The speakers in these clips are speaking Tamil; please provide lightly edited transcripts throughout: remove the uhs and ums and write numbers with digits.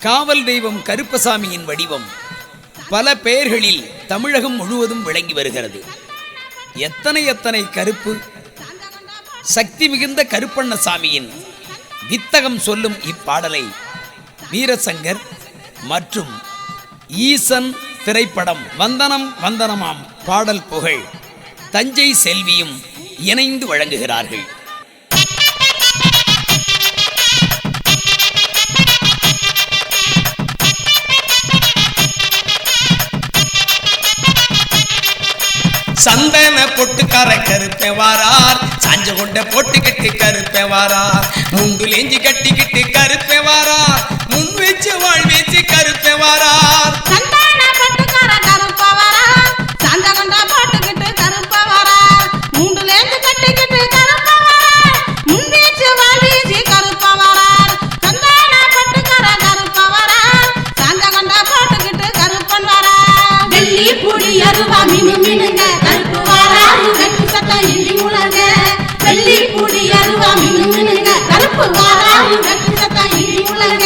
காவல் தெய்வம் கருப்பசாமியின் வடிவம் பல பெயர்களில் தமிழகம் முழுவதும் விளங்கி வருகிறது. எத்தனை கருப்பு! சக்தி மிகுந்த கருப்பண்ணசாமியின் வித்தகம் சொல்லும் இப்பாடலை வீரசங்கர் மற்றும் ஈசன் திரைப்படம் வந்தனம் வந்தனமாம் பாடல் புகழ் தஞ்சை செல்வியும் இணைந்து வழங்குகிறார்கள். சந்தன பொட்டுக்கார கருப்பே வாரார், சாஞ்ச கொண்ட போட்டுக்கிட்டு கருப்பே வாரார், முண்டுலேஞ்சி கட்டிக்கிட்டு கருப்பே வாரார், முன் வச்சு வாழ் வச்சு கருப்பே வாரார். சந்தன பொட்டுக்கார கருப்பே வாரார், சாஞ்ச கொண்ட போட்டுக்கிட்டு கருப்பே வாரார், முண்டுலேஞ்சி கட்டிக்கிட்டு கருப்பே வாரார், முன் வச்சு வாழ் வச்சு கருப்பே வாரார். சந்தன பொட்டுக்கார கருப்பே வாரார், சாஞ்ச கொண்ட போட்டுக்கிட்டு கருப்பன் வாரார். வெள்ளி புடி அருவா மினு மினுங்க வெள்ளி பூடி அருவா மினு மினுங்க கருப்பு வாராரு வெட்டி சத்தா இடி முழங்க.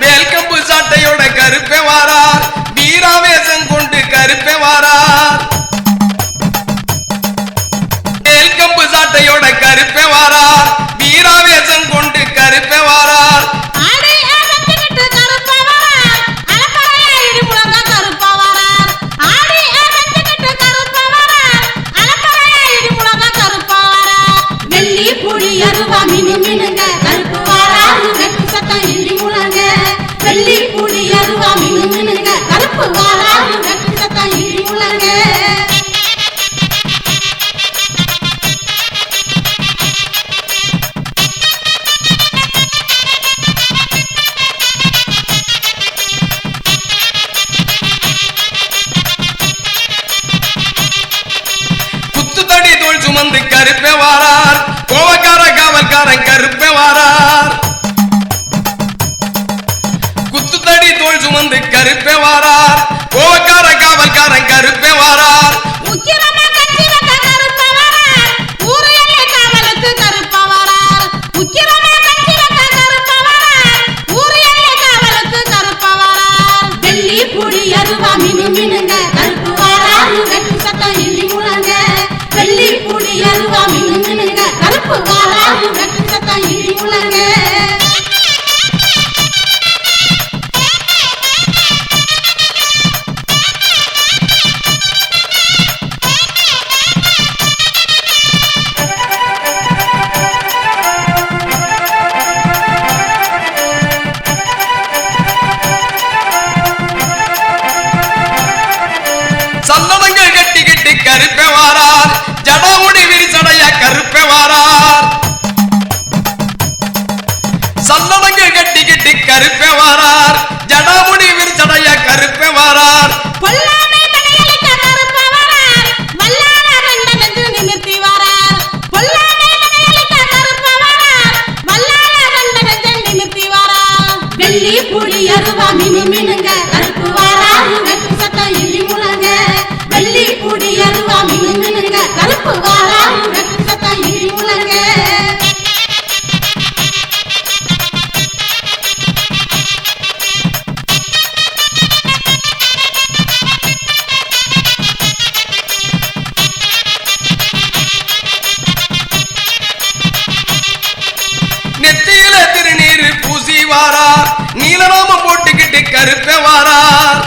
வேல்கம்பு சாட்டையோட கருப்பே வாரார், வீராவேசம் கொண்டு கருப்பே வாரார். வேல்கம்பு சாட்டையோட கருப்பே வாரார், வீராவேசம் கொண்டு கருப்பே வாரார். ஆடி ஆகத்திட்டு கருப்பே வாரார், அலப்பறையா இடி முழங்க கருப்பே வாரார். ஆடி ஆகத்திட்டு கருப்பே வாரார், அலப்பறையா இடி முழங்க கருப்பே வாரார். வெள்ளி பூடி அருவா மினு மினுங்க கருப்பு வாராரு வெட்டி சத்தா இடி முழங்க. வெள்ளி பூடி அருவா மினு மினுங்க கருப்பு வாராரு வெட்டி சத்தா இடி முழங்க. குத்துத்தடி தோல் சுமந்து கருப்பே வாரார், கோவக்கார காவல்காரன் கருப்பே வாரார். குத்துத்தடி தோல் சுமந்து கருப்பே வாரார், கோவக்கார காவல்காரன் கருப்பே வாரார். உக்கிரமா கட்சி வந்த கருப்பே வாரார், ஊரு எல்லை காவலுக்கு கருப்பே வாரார். உக்கிரமா கட்சி வந்த கருப்பே வாரார், ஊரு எல்லை காவலுக்கு கருப்பே வாரார். வெள்ளி பூடி அருவா மினு மினுங்க கருப்பு வாராரு வெட்டி சத்தா இடி முழங்க. வெள்ளி பூடி அருவா மினு மினுங்க கருப்பு வாராரு வெட்டி சத்தா இடி முழங்க. சந்தனங்கள் கட்டிக்கிட்டு கருப்பே வாரார், ஜடாமுடி விரிசடைய கருப்பே வாரார். சந்தனங்கள் கட்டிக்கிட்டு கருப்பே வாரார், ஜடாமுடி விரிசடைய கருப்பே வாரார். பொல்லாமை தலையளிக்க கருப்பே வாரார், வல்லான ரெண்டனென்று நிமிர்த்தி வாரார். பொல்லாமை தலையளிக்க கருப்பே வாரார், வல்லான ரெண்டனென்று நிமிர்த்தி வாரார். வெள்ளி பூடி அருவா மினு மினுங்க கருப்பு வாராரு வெட்டி சத்தா இடி முழங்க. வெள்ளி பூடி அருவா மினு மினுங்க கருப்பு வாராரு வெட்டி சத்தா இடி முழங்க. நெத்தியில திருநீரு பூசி வாரார், நீலராமம் போட்டுக்கிட்டு கருப்பே வாரார்.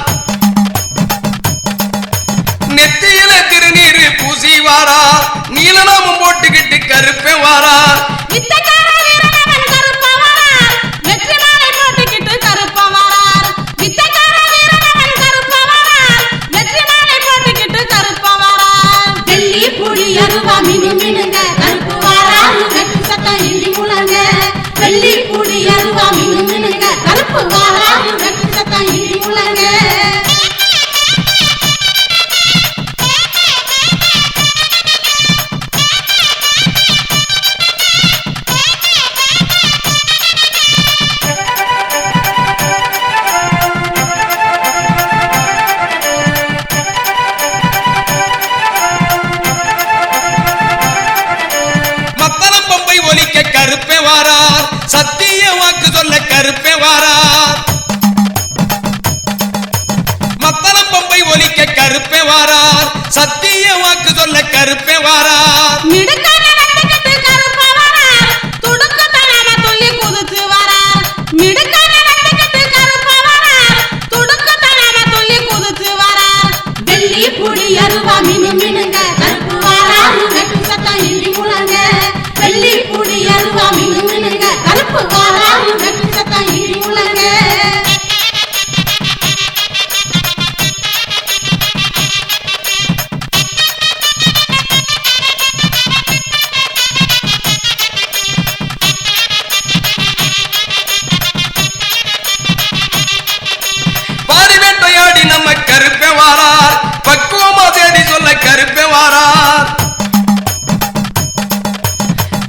நெத்தியில திருநீரு பூசி வாரார், நீலராமம் போட்டுக்கிட்டு கருப்பே வாரார். வித்தக்கார வீரனவன் கருப்பே வாரார், வெற்றி மாலை போட்டுக்கிட்டு கருப்பே வாரார். வித்தக்கார வீரனவன் கருப்பே வாரார், வெற்றி மாலை போட்டுக்கிட்டு கருப்பே வாரார். வெள்ளி பூடி அருவா மினு மினுங்க கருப்பு வாராரு வெட்டி சத்தா இடி முழங்க. வெள்ளி பூடி அருவா மினு மினுங்க கருப்பு வாராரு வெட்டி சத்தா இடி முழங்க. வாக்கு சொல்ல கருப்பே வாரார் மிடுக்கான வெட்டுக்கிட்டு கருப்ப வரார் துடுக்கு தடாம துள்ளி குதிச்சு வரார் மிடுக்கான வெட்டுக்கிட்டு கருப்ப வரார் துடுக்கு தடாம துள்ளி குதிச்சு வரார் வெள்ளி புடி அருவா மினு மினுங்க கருப்பு வாராரு வெட்டு சத்தம் இடி முழங்க வெள்ளி புடி அருவா மினு மினுங்க கருப்பு வாராரு வெட்டு சத்தம் இடி முழங்க பாரிவேட்டையாடி நம்ம கருப்பே வாரார் பக்குவமா தேடி சொல்ல கருப்பே வாரார்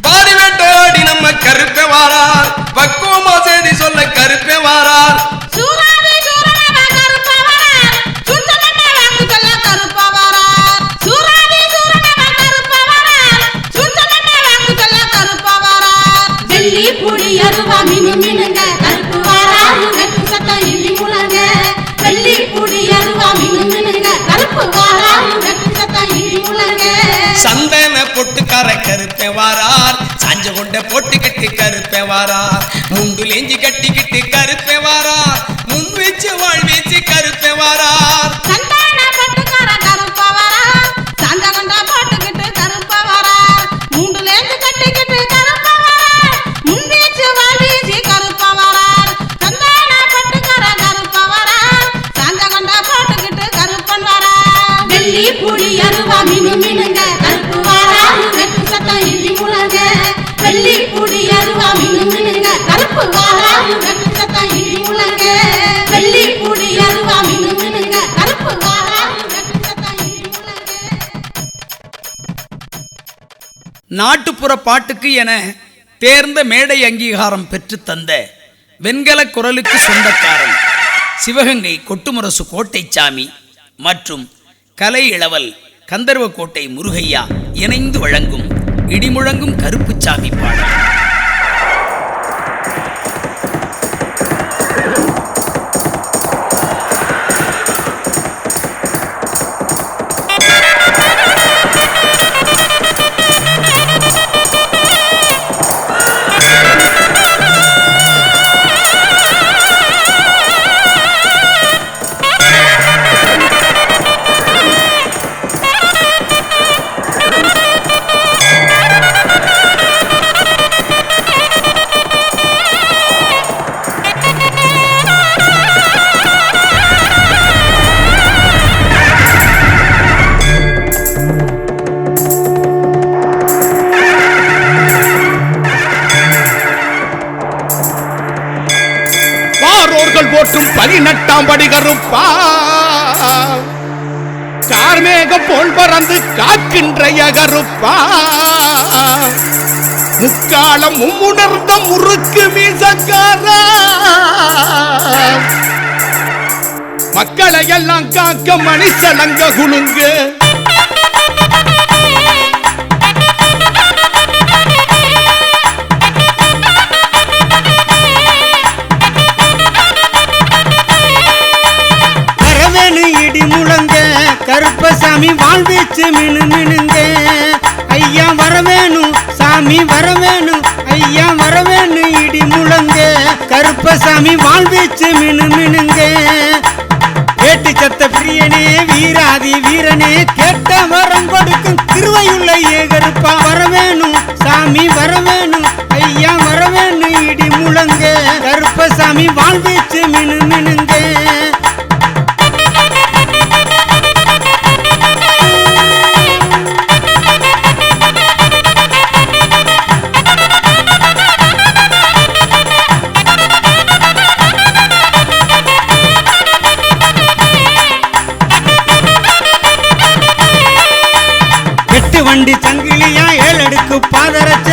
பாரிவேட்டையாடி நம்ம கருப்பே வாரார் பக்குவமா தேடி சொல்ல கருப்பே வாரார் சூராதி சூரனவ கருப்ப வரார் சுத்தமண்ண வாக்கு சொல்ல கருப்ப வரார் சூராதி சூரனவ கருப்ப வரார் சுத்தமண்ண வாக்கு சொல்ல கருப்ப வரார் வெள்ளி புடி அருவா மினு மினுங்க கருப்பு வரார் வெட்டு சத்தம் இடி முழங்க வெள்ளி புடி அருவா மினு மினுங்க கருப்பு வரார் வெட்டு சத்தம் இடி முழங்க சந்தன பொட்டுக்கார கருப்பே வாரார் சாஞ்ச கொண்ட பொட்டுக்கிட்டு கருப்பே வாரார் முண்டுலேஞ்சி கட்டிக்கிட்டு கருப்பே வாரார் முன் வச்சு வாழ் வச்சு கருப்பே வாரார் சந்தான பட்டுக்கார கருப்ப வரார் சாஞ்ச கொண்ட போட்டுக்கிட்டு கருப்ப வரார் மூண்டுலேந்து கட்டிக்கிட்டு கருப்ப வரார் முன்வீச்சு வாழ்வீச்சு கருப்ப வரார் சந்தான பட்டுக்கார கருப்ப வரார் சாஞ்ச கொண்ட போட்டுக்கிட்டு கருப்பன் வரார் வெள்ளி புடி அருவா மினு மினுங்க கருப்பு வரார் வெட்டு சத்தம் இடி முழங்க வெள்ளி புடி அருவா மினு மினுங்க கருப்பு வரார் வெட்டு சத்தம் இடி முழங்க வெள்ளி புடி அருவா மினு மினுங்க கருப்பு வரார் வெட்டு சத்தம் இடி முழங்க நாட்டுப்புற பாட்டுக்கு என தேர்ந்த மேடை அங்கீகாரம் பெற்று தந்த வெண்கல குரலுக்கு சொந்தக்காரன் சிவகங்கை கொட்டுமுரசு கோட்டைச்சாமி மற்றும் கலை இளவல் கந்தர்வக்கோட்டை முருகையா இணைந்து வழங்கும் இடிமுழங்கும் கருப்புச்சாமி பாடல். போற்றும் 18ஆம் படி கருப்பா கார்மேகம் போல் பறந்து காக்கின்றைய கருப்பா முக்காலம் மும்முணர்ந்த முறுக்கு மீசக்காரா மக்களை எல்லாம் காக்க மணிசலங்க குலுங்க கருப்பசாமி வாழ்வீச்சு மினு மினுங்க ஐயா வரவேணும் சாமி வரவேணும் ஐயா வரவேணும் இடி முழங்க கருப்பசாமி வாழ்வீச்சு மினு மினுங்க கேட்டு சத்த பிரியனே வீராதி வீரனே கேட்ட வரம் கொடுக்கும் திருவையுள்ள ஏகருப்பா வரவேணும் சாமி வரவேணும் ஐயா வரவேணும் இடி முழங்க கருப்பசாமி வாழ்வீச்சு மினு மினுங்க வண்டி சங்கிலியா ஏழடுக்கு பாதரச்ச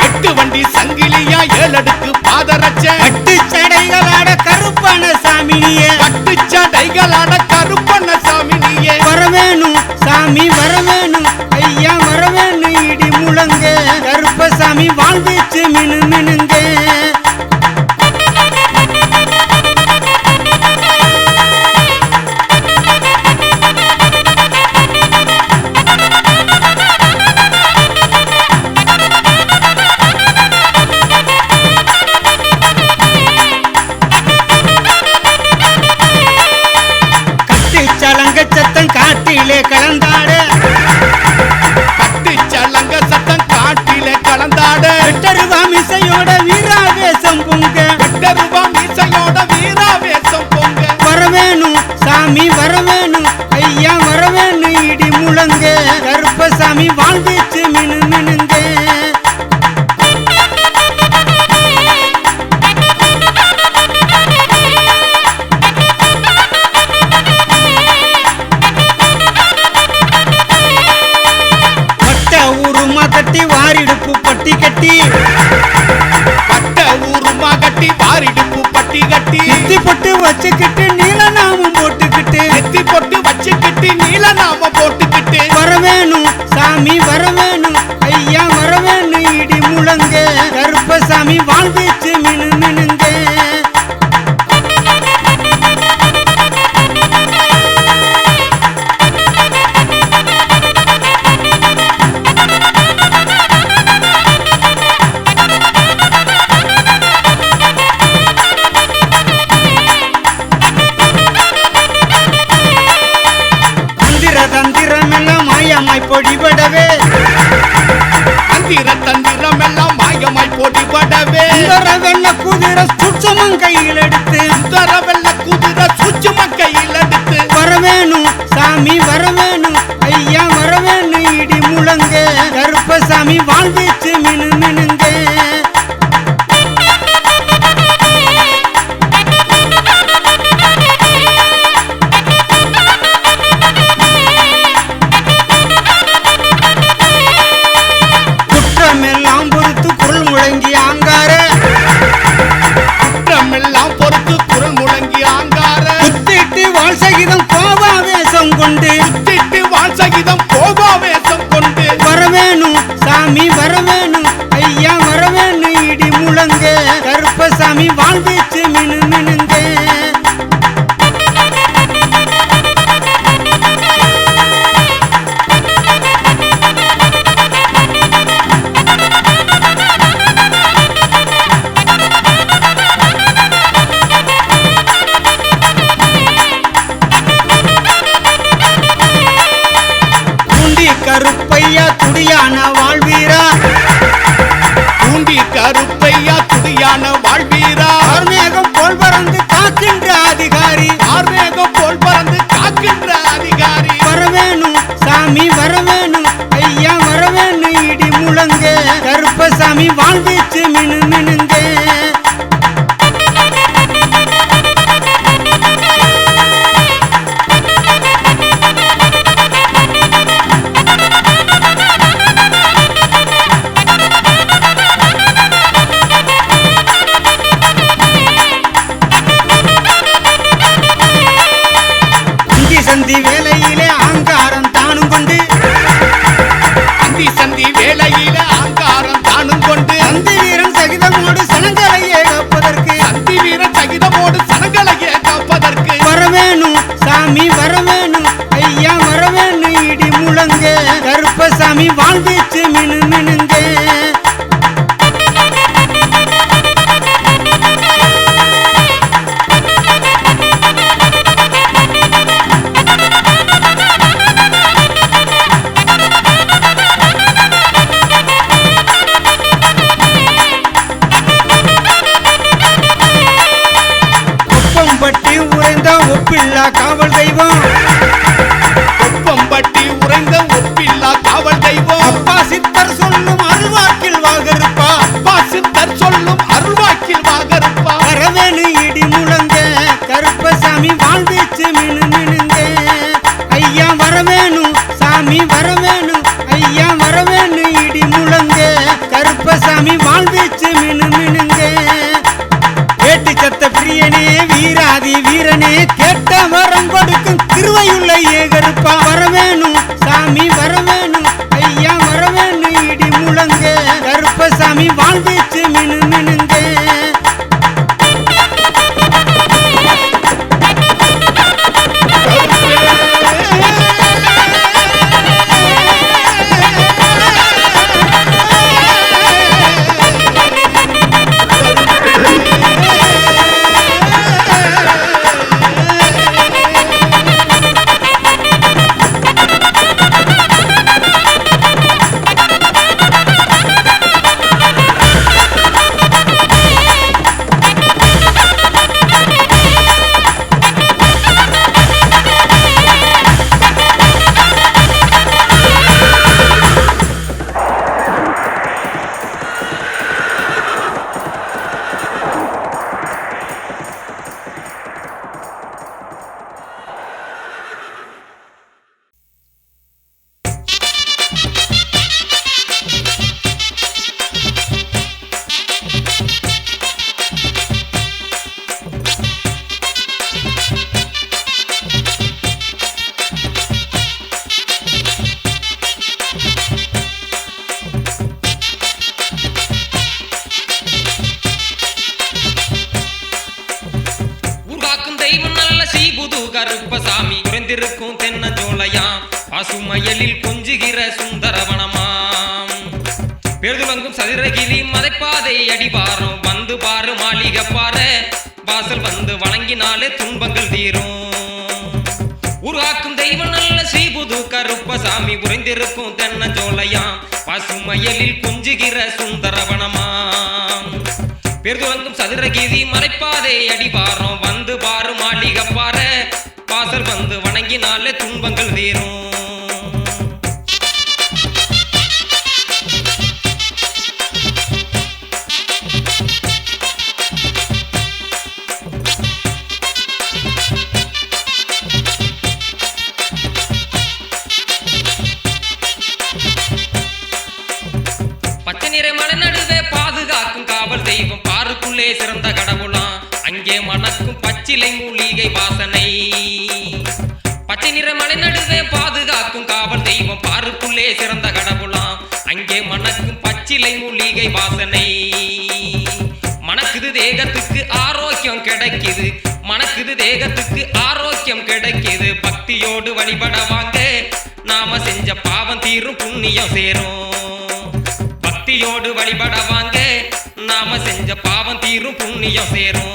8 வண்டி சங்கிலியா 7 அடுக்கு பாதரச்ச 8 சடைகளாட கருப்பன சாமினியே 8 சடைகளாட கருப்பன சாமினியே வரவேணும் சாமி வரவேணும் ஐயா வரவேணும் இடி முழங்க கருப்பசாமி வாழ்வீச்சு மினு மினுங்க வீச்சு மினு மினுங்க பட்ட ஊருமா கட்டி வாரிடுப்பு பட்டி கட்டி பட்ட ஊருமா கட்டி வாரிடுப்பு பட்டி கட்டி நெத்தி பொட்டு வச்சுக்கிட்டு நீல நாமம் போட்டுக்கிட்டு நெத்தி பொட்டு வச்சுக்கிட்டு நீல நாம போட்டுக்கிட்டு வரவேணும் சாமி வரவேணும் ஐயா வரவேணும் இடி முழங்க கருப்பசாமி வாழ்வீச்சு மினு மினுங்க தந்திர தந்திரமெல்லாம் மாயமாய் பொடிபடவே தந்திர தந்திரம் எல்லாம் மாயமாய் போட்டிப்படவே சுந்தர வெள்ள குதிரை சுட்சமம் கையில் எடுத்து சுந்தர வெள்ள குதிரை சுச்சும கையில் எடுத்து வரவேணும் சாமி வரவேணும் ஐயா வரவேணும் இடி முழங்க கருப்பசாமி வாழ்வீச்சு மினு மினுங்க குற்றமெல்லாம் பொறுத்து குரல் முழங்கி ஆங்கார குற்றமெல்லாம் பொறுத்து குரல் முழங்கி ஆங்கார குத்திட்டு வாழ் சகிதம் கோபாவேசம் கொண்டு திட்டு வாழ் சகிதம் கோபாவேசம் கொண்டு வரவேணும் சாமி வரவேணும் ஐயா வரவேணும் இடி முழங்க கருப்பசாமி வாழ்வீச்சு மினு மினுங்க பூண்டி கருப்பையா துடியான வாழ்வீரா பூண்டி கருப்பையா துடியான வாழ்வீரா ஆர்மேகம் போல் பறந்து காக்கின்ற அதிகாரி ஆர்மேகம் போல் பறந்து காக்கின்ற அதிகாரி வரவேணும் சாமி வரவேணும் ஐயா வரவேணும் இடி முழங்க கருப்பசாமி வாழ்வீச்சு மினு மினுங்க இந்தி சந்தி வேலையிலே ஆங்காரம் தானும் கொண்டு அந்தி சந்தி வேளையில ஆங்காரம் தானும் கொண்டு சந்தி வீரன் சகிதமோடு சனங்களை ஏகப்பதற்கு அந்தி வீர சகிதமோடு சனங்களையே காப்பதற்கு வரவேணும் சாமி வரவேணும் ஐயா வரவேணும் இடி முழங்க கருப்பசாமி வாழ்வீச்சு மினு மினுங்க ஒப்பம்பட்டி உறைந்த ஒப்பில்லா காவல் தெய்வம் ஒப்பம்பட்டி உறைந்த ஒப்பில்லா காவல் தெய்வம் அப்பா சித்தர் சொல்லும் அருள்வாக்கில் வாகருப்பா அப்பா சித்தர் சொல்லும் அருள்வாக்கில் வாகருப்பா வரவேணும் இடி முழங்க கருப்பசாமி வாழ்வீச்சு மினு மினுங்க ஐயா வரவேணும் சாமி வரவேணும் ஐயா வரவேணும் இடி முழங்க கருப்பசாமி வாழ்வீச்சு மினு மினுங்க வேட்டு சத்த பிரியனே வீராதி வீரனே கேட்ட வரம் கொடுக்கும் திருவையுள்ள ஏகருப்பா வரவேணும் சாமி வரவேணும் ஐயா வரவேணும் இடி முழங்க கருப்பசாமி வாழ்வீச்சு மினு மினுங்க பசுமயலில் கொஞ்சுகிற சுந்தரவனமாம் பெருதுலங்கும் சதுரகிரி மதைப்பாதை அடிவாரம் வந்து பாரு மாளிகை பாரு வாசல் வந்து வணங்கினாலே துன்பங்கள் தீரும் உருவாக்கும் தெய்வம் நல்ல ஸ்ரீபுது கருப்பசாமி உறைந்திருக்கும் தென்னஞ்சோலையாம் பசுமயலில் கொஞ்சுகிற சுந்தரவனமாம் பெருதுலங்கும் சதுரகிரி மலைப்பாதை அடிவாரம் வந்து பாரு மாளிகை பாரு வாசல் வந்து வணங்கினாலே துன்பங்கள் தீரும் பச்சை நிற மலை நடுவே பாதுகாக்கும் காவல் தெய்வம் பாருக்குள்ளே சிறந்த கடவுளாம் அங்கே மணக்கும் பச்சிலை மூலிகை வாசனை பச்சை நிற மலை நடுவே பாதுகாக்கும் காவல் தெய்வம் பாருக்குள்ளே சிறந்த கடவுளாம் அங்கே மணக்கும் பச்சிலை மூலிகை வாசனை மணக்குது தேகத்துக்கு ஆரோக்கியம் கிடைக்குது மணக்குது தேகத்துக்கு ஆரோக்கியம் கிடைக்குது பக்தியோடு வழிபட வாங்க நாம செஞ்ச பாவம் தீரும் புண்ணியம் சேரும் பக்தியோடு வழிபட வாங்க நாம செஞ்ச பாவம் தீரும் புண்ணியம் சேரும்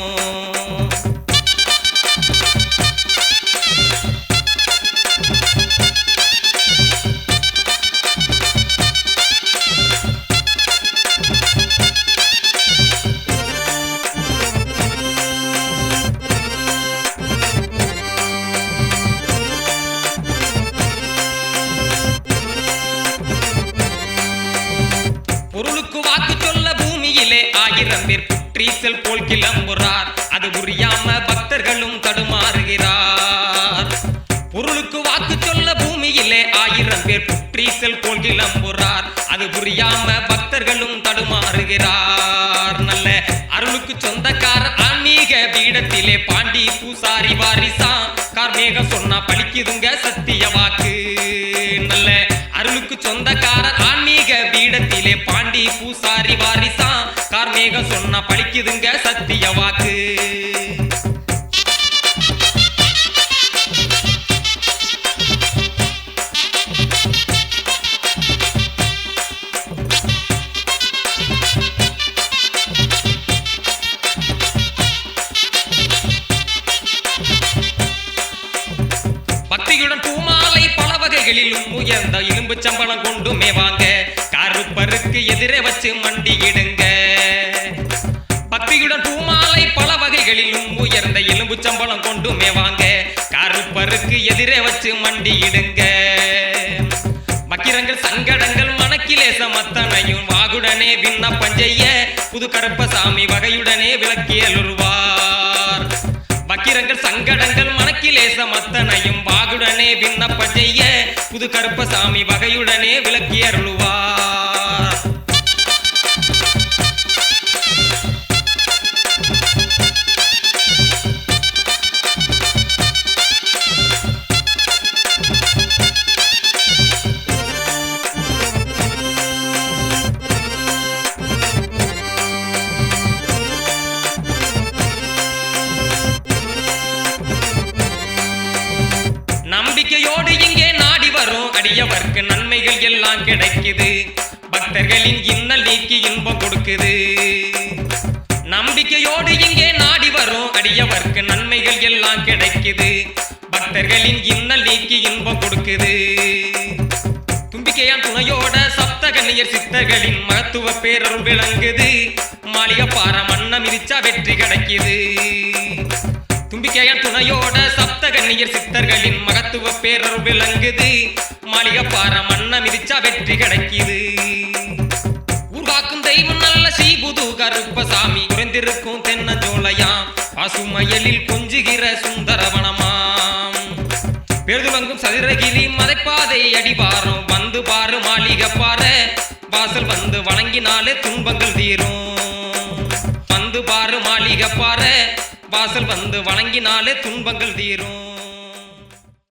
பொருளுக்கு வாக்கு சொல்ல பூமியிலே 1000 பேர் புற்றீசல் போல் கிளம்புறார் அது புரியாம பக்தர்களும் தடுமாறுகிறார் பொருளுக்கு வாக்கு சொல்ல பூமியிலே 1000 பேர் புற்றீசல் போல் கிளம்புறார் அது புரியாம பக்தர்களும் தடுமாறுகிறார் நல்ல அருளுக்கு சொந்தக்காரர் ஆன்மீக பீடத்திலே பாண்டி பூசாரி வாரிசா கார்மேகம் சொன்னா பழிக்குதுங்க சத்திய வாக்கு நல்ல அருளுக்கு சொந்தக்காரர் ஆன்மீக பீடத்திலே பாண்டி பூசாரி வாரிசா கார்மேகம் சொன்னா பழிக்குதுங்க சத்திய வாக்கு பக்தியுடன் பூமாலை பல வகைகளிலும் உயர்ந்த இரும்பு சம்பளம் கொண்டு மேவாங்க கருப்பருக்கு எதிரே வச்சு மண்டியிடுங்க பக்தியுடன் பூமாலை பல வகைகளிலும் உயர்ந்த எலும்பு சம்பளம் கொண்டு மேவாங்க கருப்பருக்கு எதிரே வச்சு மண்டியிடுங்க வக்கிரங்கள் சங்கடங்கள் மனக்கிலேச மத்தனையும் வாகுடனே விண்ணப்பம் செய்ய புது கருப்பசாமி வகையுடனே விளக்கியலுருவார் வக்கிரங்கள் சங்கடங்கள் மனக்கிலேச மத்தனையும் வாகுடனே விண்ணப்பம் செய்ய புது கருப்பசாமி வகையுடனே விளக்கியருளுவார் நம்பிக்கையோடு இங்கே நாடி வரும் அடியவர்க்கு நன்மைகள் எல்லாம் கிடைக்குது பக்தர்களின் இன்னல் நீக்கி இன்பம் கொடுக்குது நம்பிக்கையோடு இங்கே நாடி வரும் அடியவர்க்கு நன்மைகள் எல்லாம் கிடைக்குது பக்தர்களின் இன்னல் நீக்கி இன்பம் கொடுக்குது தும்பிக்கையான் துணையோட சப்தகன்னியர் சித்தர்களின் மகத்துவ பேரருள் விளங்குது மாளிகைப்பாற மன்னம் மிதிச்சா வெற்றி கிடைக்குது தும்பிக்கையான் துணையோட சப்தகன்னியர் சித்தர்களின் மகத்துவ பேரருள் விளங்குது மாளிகைப்பாற மன்னம் மிதிச்சா வெற்றி கிடைக்குது உருவாக்கும் தெய்வம் நல்ல ஸ்ரீபுது கருப்பசாமி குறைந்திருக்கும் தென்னஞ்சோலையாம் பசுமயலில் கொஞ்சுகிற சுந்தரவனமாம் பெருதுலங்கும் சதுரகிரி மதைப்பாதை அடிவாரம் வந்து பாரு மாளிகை பாரு வாசல் வந்து வணங்கினாலே துன்பங்கள் தீரும் வந்து பாரு மாளிகை பாரு வாசல் வந்து வணங்கினாலே துன்பங்கள் தீரும்